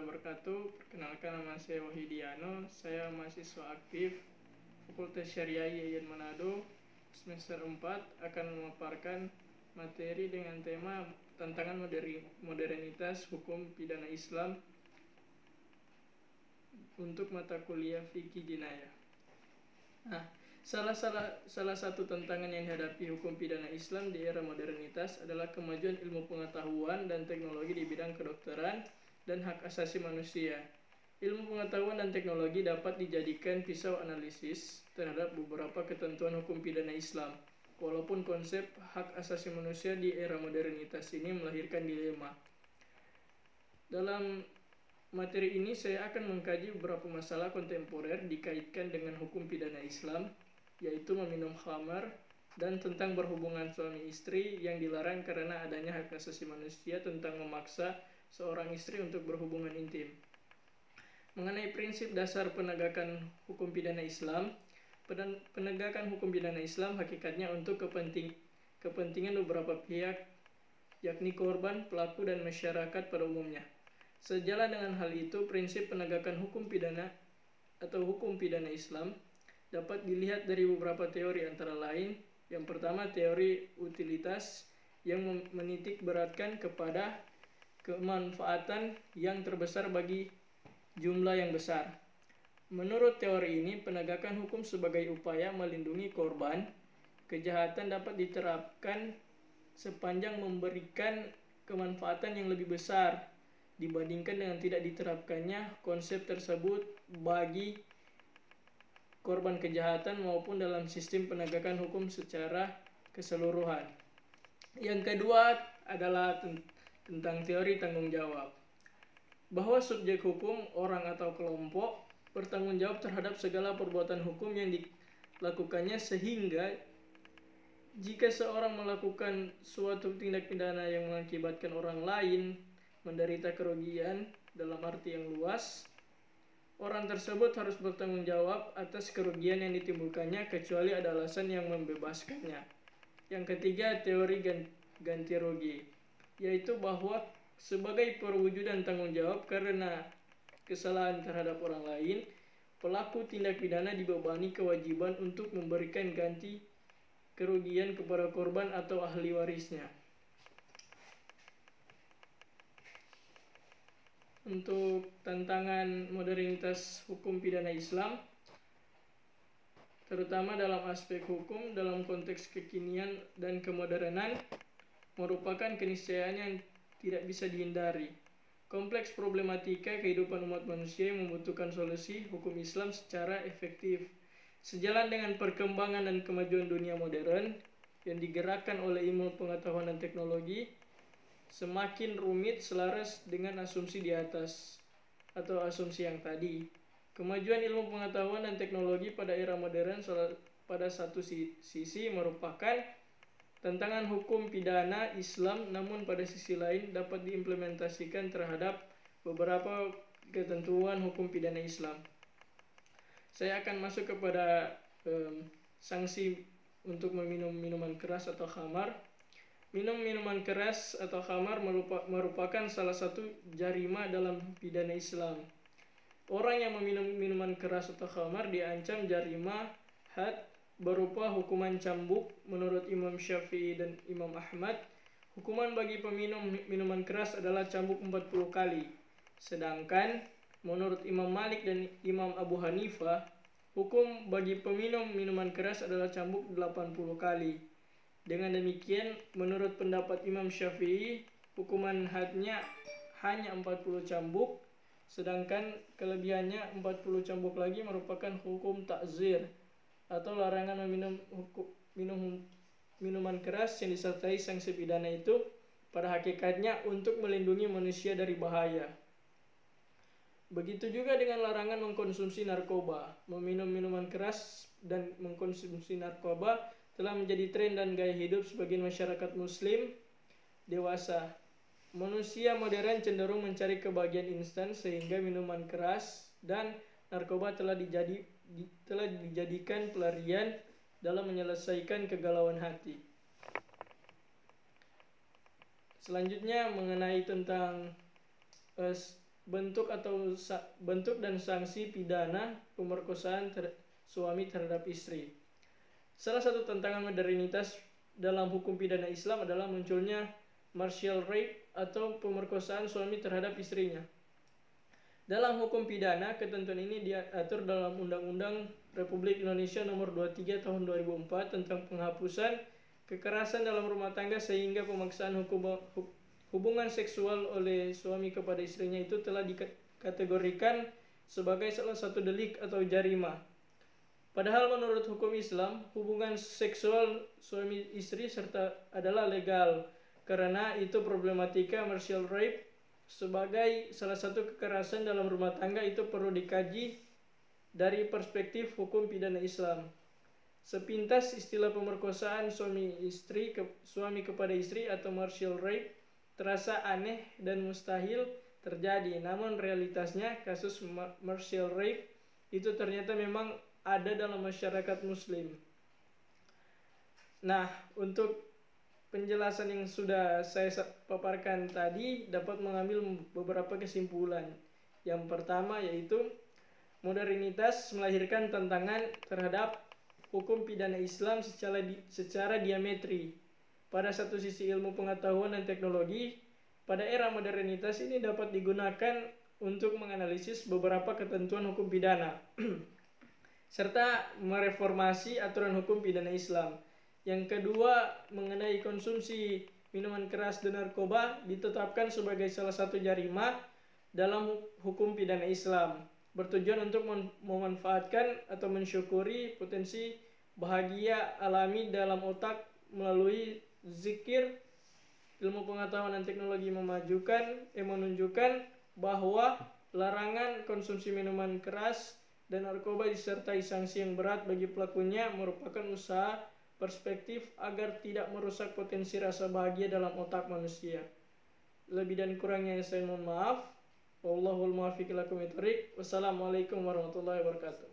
wabarakatuh. Perkenalkan, nama saya Wahidiano. Saya mahasiswa aktif Fakultas Syariah IAIN Manado. Semester 4 akan memaparkan materi dengan tema tantangan modernitas hukum pidana Islam untuk mata kuliah fikih jinayah. Nah, salah satu tantangan yang dihadapi hukum pidana Islam di era modernitas adalah kemajuan ilmu pengetahuan dan teknologi di bidang kedokteran dan hak asasi manusia. Ilmu pengetahuan dan teknologi dapat dijadikan pisau analisis terhadap beberapa ketentuan hukum pidana Islam. Walaupun konsep hak asasi manusia di era modernitas ini melahirkan dilema. Dalam materi ini saya akan mengkaji beberapa masalah kontemporer dikaitkan dengan hukum pidana Islam, yaitu meminum khamar dan tentang berhubungan suami istri yang dilarang karena adanya hak asasi manusia tentang memaksa seorang istri untuk berhubungan intim. Mengenai prinsip dasar penegakan hukum pidana Islam, penegakan hukum pidana Islam hakikatnya untuk kepentingan beberapa pihak, yakni korban, pelaku, dan masyarakat pada umumnya. Sejalan dengan hal itu, prinsip penegakan hukum pidana atau hukum pidana Islam dapat dilihat dari beberapa teori, antara lain yang pertama teori utilitas yang menitik beratkan kepada kemanfaatan yang terbesar bagi jumlah yang besar. Menurut teori ini, penegakan hukum sebagai upaya melindungi korban kejahatan dapat diterapkan sepanjang memberikan kemanfaatan yang lebih besar dibandingkan dengan tidak diterapkannya konsep tersebut bagi korban kejahatan maupun dalam sistem penegakan hukum secara keseluruhan. Yang kedua adalah tentang teori tanggung jawab, bahwa subjek hukum, orang atau kelompok, bertanggung jawab terhadap segala perbuatan hukum yang dilakukannya, sehingga jika seorang melakukan suatu tindak pidana yang mengakibatkan orang lain menderita kerugian dalam arti yang luas, orang tersebut harus bertanggung jawab atas kerugian yang ditimbulkannya kecuali ada alasan yang membebaskannya. Yang ketiga, teori ganti rugi, yaitu bahwa sebagai perwujudan tanggung jawab karena kesalahan terhadap orang lain, pelaku tindak pidana dibebani kewajiban untuk memberikan ganti kerugian kepada korban atau ahli warisnya. Untuk tantangan modernitas hukum pidana Islam, terutama dalam aspek hukum dalam konteks kekinian dan kemodernan, merupakan keniscayaan yang tidak bisa dihindari. Kompleks problematika kehidupan umat manusia yang membutuhkan solusi hukum Islam secara efektif. Sejalan dengan perkembangan dan kemajuan dunia modern yang digerakkan oleh ilmu pengetahuan dan teknologi, semakin rumit selaras dengan asumsi di atas atau asumsi yang tadi. Kemajuan ilmu pengetahuan dan teknologi pada era modern pada satu sisi merupakan tantangan hukum pidana Islam, namun pada sisi lain dapat diimplementasikan terhadap beberapa ketentuan hukum pidana Islam. Saya akan masuk kepada sanksi untuk meminum minuman keras atau khamar. Minum minuman keras atau khamar merupakan salah satu jarima dalam pidana Islam. Orang yang meminum minuman keras atau khamar diancam jarima had berupa hukuman cambuk menurut Imam Syafi'i dan Imam Ahmad. Hukuman bagi peminum minuman keras adalah cambuk 40 kali. Sedangkan menurut Imam Malik dan Imam Abu Hanifah, hukum bagi peminum minuman keras adalah cambuk 80 kali. Dengan demikian, menurut pendapat Imam Syafi'i, hukuman hadnya hanya 40 cambuk, sedangkan kelebihannya 40 cambuk lagi merupakan hukum takzir atau larangan meminum minuman keras yang disertai sanksi pidana itu pada hakikatnya untuk melindungi manusia dari bahaya. Begitu juga dengan larangan mengkonsumsi narkoba. Meminum minuman keras dan mengkonsumsi narkoba telah menjadi tren dan gaya hidup sebagian masyarakat muslim dewasa. Manusia modern cenderung mencari kebahagiaan instan sehingga minuman keras dan narkoba telah dijadikan pelarian dalam menyelesaikan kegalauan hati. Selanjutnya mengenai tentang bentuk dan sanksi pidana pemerkosaan suami terhadap istri. Salah satu tantangan modernitas dalam hukum pidana Islam adalah munculnya martial rape atau pemerkosaan suami terhadap istrinya. Dalam hukum pidana, ketentuan ini diatur dalam Undang-Undang Republik Indonesia Nomor 23 Tahun 2004 tentang penghapusan kekerasan dalam rumah tangga, sehingga pemaksaan hubungan seksual oleh suami kepada istrinya itu telah dikategorikan sebagai salah satu delik atau jarima. Padahal menurut hukum Islam, hubungan seksual suami istri serta adalah legal, karena itu problematika martial rape sebagai salah satu kekerasan dalam rumah tangga itu perlu dikaji dari perspektif hukum pidana Islam. Sepintas istilah pemerkosaan suami kepada istri atau martial rape terasa aneh dan mustahil terjadi, namun realitasnya kasus martial rape itu ternyata memang ada dalam masyarakat muslim. Nah, untuk penjelasan yang sudah saya paparkan tadi dapat mengambil beberapa kesimpulan. Yang pertama yaitu modernitas melahirkan tantangan terhadap hukum pidana Islam secara diametri. Pada satu sisi ilmu pengetahuan dan teknologi pada era modernitas ini dapat digunakan untuk menganalisis beberapa ketentuan hukum pidana serta mereformasi aturan hukum pidana Islam. Yang kedua, mengenai konsumsi minuman keras dan narkoba ditetapkan sebagai salah satu jarima dalam hukum pidana Islam, bertujuan untuk memanfaatkan atau mensyukuri potensi bahagia alami dalam otak melalui zikir. Ilmu pengetahuan dan teknologi menunjukkan bahwa larangan konsumsi minuman keras dan narkoba disertai sanksi yang berat bagi pelakunya merupakan usaha perspektif agar tidak merusak potensi rasa bahagia dalam otak manusia. Lebih dan kurangnya saya mohon maaf. Wallahul muwaffiq ila aqwamit thoriq. Wassalamualaikum warahmatullahi wabarakatuh.